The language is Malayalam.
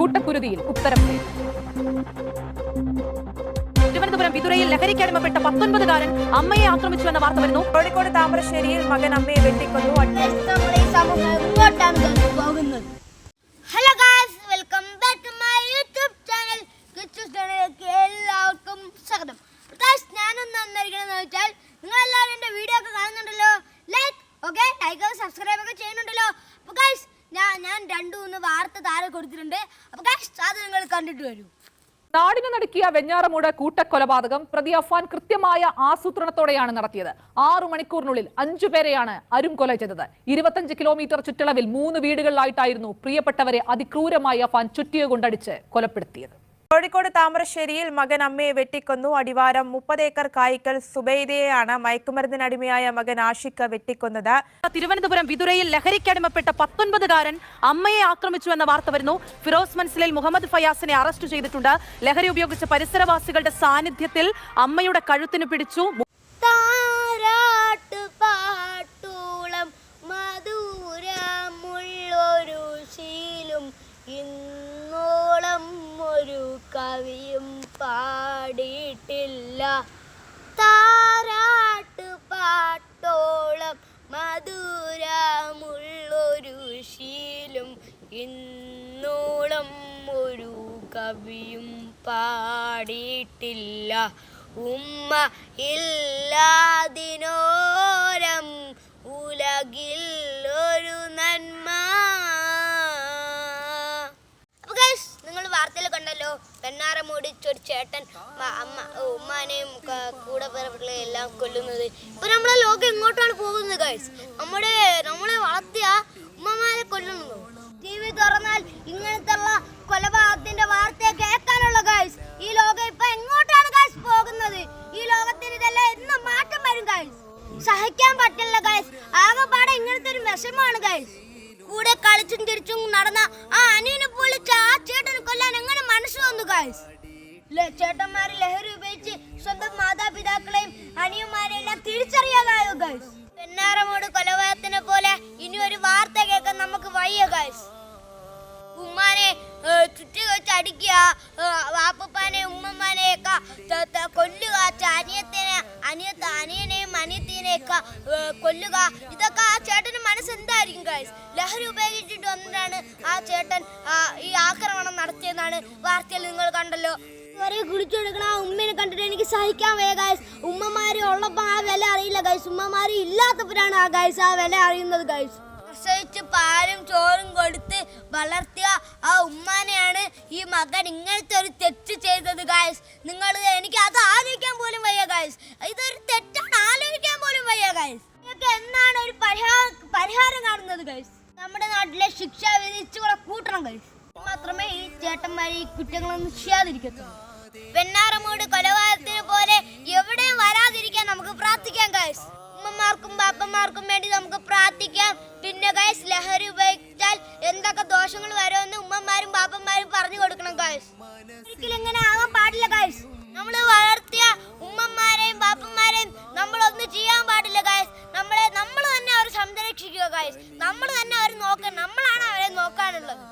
കൂട്ടക്കുരുതിയിൽ ഉത്തരം തേടി. തിരുവനന്തപുരം വിതുരയിൽ ലഹരിക്കടിമപ്പെട്ട 19-കാരൻ അമ്മയെ ആക്രമിച്ചു എന്ന വാർത്ത വരുന്നു. കോഴിക്കോട് താമരശ്ശേരിയിൽ മകൻ അമ്മയെ വെട്ടിക്കൊന്നു. Hello guys, welcome back to my YouTube channel. എല്ലാവർക്കും സ്വാഗതം. ഞാനൊന്ന് വന്നിരിക്കണമെന്ന് വെച്ചാൽ നിങ്ങളെല്ലാവരും എൻ്റെ വീഡിയോ ഒക്കെ കാണുന്നുണ്ടല്ലോ, ലൈക്ക് സബ്സ്ക്രൈബ് ഒക്കെ ചെയ്യുന്നുണ്ടല്ലോ. അപ്പോൾ ഗായ്സ് ഞാൻ 2-3 വാർത്ത താഴെ കൊടുത്തിട്ടുണ്ട്. അപ്പോൾ ഗായ്സ് അത് നിങ്ങൾ കണ്ടിട്ട് വരൂ. നാടിന് നടുക്കിയ വെഞ്ഞാറമൂട് കൂട്ടക്കൊലപാതകം പ്രതി അഫ്വാൻ കൃത്യമായ ആസൂത്രണത്തോടെയാണ് നടത്തിയത്. 6 മണിക്കൂറിനുള്ളിൽ 5 പേരെയാണ് അരും കൊല ചെയ്തത്. 25 കിലോമീറ്റർ ചുറ്റളവിൽ 3 വീടുകളിലായിട്ടായിരുന്നു പ്രിയപ്പെട്ടവരെ അതിക്രൂരമായി അഫ്വാൻ ചുറ്റിക കൊണ്ടടിച്ച് കൊലപ്പെടുത്തിയത്. കോഴിക്കോട് താമരശ്ശേരിയിൽ മകൻ അമ്മയെ വെട്ടിക്കൊന്നു. അടിവാരം 30 ഏക്കർ കായിക്കൽ സുബൈദയെയാണ് മയക്കുമരുന്നിനടിമയായ മകൻ ആഷിഖ് വെട്ടിക്കൊന്നത്. തിരുവനന്തപുരം വിതുരയിൽ ലഹരിക്കടിമപ്പെട്ട 19-കാരൻ അമ്മയെ ആക്രമിച്ചു എന്ന വാർത്ത വരുന്നു. ഫിറോസ് മൻസിലിൽ മുഹമ്മദ് ഫയാസിനെ അറസ്റ്റ് ചെയ്തിട്ടുണ്ട്. ലഹരി ഉപയോഗിച്ച പരിസരവാസികളുടെ സാന്നിധ്യത്തിൽ അമ്മയുടെ കഴുത്തിന് പിടിച്ചു. ഒരു കവിയും പാടിയിട്ടില്ല താരാട്ട് പാട്ടോളം മധുരമുള്ളൊരു ശീലും ഇന്നോളം ഒരു കവിയും പാടിയിട്ടില്ല. ഉമ്മ ഇല്ലാതിനോരം ഉലകിൽ ഒരു നന്മ. വാർത്തയിൽ കണ്ടല്ലോ, വെഞ്ഞാറമൂട് ഒരു ചേട്ടൻ ഉമ്മാനെയും കൂടെ പിറപ്പുകളെയും എല്ലാം കൊല്ലുന്നത്. ഇപ്പൊ നമ്മളെ ലോകം എങ്ങോട്ടാണ് പോകുന്നത് ഗൈസ്? നമ്മളെ വളർത്തിയ ഉമ്മമാരെ കൊല്ലുന്നു. TV തുറന്നാൽ ഇങ്ങനത്തെ കൊലപാതകത്തിന്റെ വാർത്ത കേൾക്കാനുള്ള ഗൈസ്. ഈ ലോകം ഇപ്പൊ എങ്ങോട്ടാണ് ഗൈസ് പോകുന്നത്? ഈ ലോകത്തിന് ഇതെല്ലാം എന്നും മാറ്റം വരും ഗൈസ്. സഹിക്കാൻ പറ്റില്ല ഗൈസ്. ആകെപ്പാടെ ഇങ്ങനത്തെ ഒരു വിഷമാണ് ഗൈസ്. കൂടെ കളിച്ചും തിരിച്ചും നടന്ന ആ അനിയനെ പൊളിച്ച ആ ചേട്ടനെ കൊല്ലാൻ എങ്ങനെ മനസ്സ് വന്നു ഗൈസ്? ചേട്ടന്മാര് ലഹരി ഉപയോഗിച്ച് സ്വന്തം മാതാപിതാക്കളെയും അനിയന്മാരെയും എല്ലാം തിരിച്ചറിയാതായോ ഗൈസ്? വെഞ്ഞാറമൂട് കൊലപാതകത്തിനെ പോലെ ഇനി ഒരു വാർത്ത കേൾക്കാൻ നമുക്ക് വയ്യ ഗൈസ്. ഉമ്മാനെ ചുറ്റി വെച്ച് അടിക്കുക, വാപ്പപ്പാനെ ഉമ്മമാനെയൊക്കെ കൊല്ലുക, അനിയനെയും അനിയത്തിനെയൊക്കെ കൊല്ലുക. ഇതൊക്കെ ആ ചേട്ടന് മനസ്സെന്തായിരിക്കും ഗൈസ്? ലഹരി ഉപയോഗിച്ചിട്ട് വന്നിട്ടാണ് ആ ചേട്ടൻ ഈ ആക്രമണം നടത്തിയെന്നാണ് വാർത്തയിൽ നിങ്ങൾ കണ്ടല്ലോ. കുളിച്ചെടുക്കണ ആ ഉമ്മേനെ കണ്ടിട്ട് എനിക്ക് സഹിക്കാൻ വയ്യ ഗൈസ്. ഉമ്മമാര് ഉള്ളപ്പോ ആ വില അറിയില്ല ഗൈസ്. ഉമ്മമാര് ഇല്ലാത്തപ്പോഴാണ് ആ ഗൈസ് ആ വില അറിയുന്നത് ഗൈസ്. പ്രസവിച്ച് പാലും ചോറും കൊടുത്ത് വളർത്തിയ ആ ഉമ്മാനെയാണ് ഈ മകൻ ഇങ്ങനത്തെ ഒരു തെറ്റ് ചെയ്തത് ഗൈസ്. എനിക്ക് അത് ആലോചിക്കാൻ പോലും വയ്യ ഗൈസ്. ഇതൊരു തെറ്റാണ്, ആലോചിക്കാൻ പോലും വയ്യ ഗൈസ്. ഇതൊക്കെ എന്നാണ് ഒരു പരിഹാരം കാണുന്നത് ഗൈസ്? നമ്മുടെ നാട്ടിലെ ശിക്ഷ വിധിച്ചുകൂടെ കൂട്ടണം ഗൈസ്. മാത്രമേ ഈ ചേട്ടന്മാർ ഈ കുറ്റങ്ങളൊന്നും ചെയ്യാതിരിക്കത്തുള്ളൂ. വെഞ്ഞാറമൂട് കൊലപാതകത്തിനെ പോലെ എവിടെയും വരാതിരിക്കാൻ നമുക്ക് പ്രാർത്ഥിക്കാം ഗൈസ്. ഉമ്മമാർക്കും ബാപ്പന്മാർക്കും വേണ്ടി നമുക്ക് പ്രാർത്ഥിക്കാം. പിന്നെ ഗൈസ്, ലഹരി ഉപയോഗിച്ചാൽ എന്തൊക്കെ ദോഷങ്ങൾ വരുമെന്ന് ഉമ്മമാരും ബാപ്പന്മാരും പറഞ്ഞു കൊടുക്കണം ഗൈസ്. ഒരിക്കലും ഇങ്ങനെ ആവാൻ പാടില്ല ഗൈസ്. നമ്മൾ വളർത്തിയ ഉമ്മമാരെയും ബാപ്പന്മാരെയും നമ്മളൊന്നും ചെയ്യാൻ പാടില്ല ഗൈസ്. നമ്മൾ തന്നെ അവരെ സംരക്ഷിക്കുക ഗൈസ്. നമ്മൾ തന്നെ അവരെ നോക്കണം. നമ്മളാണ് അവരെ നോക്കാനുള്ളത്.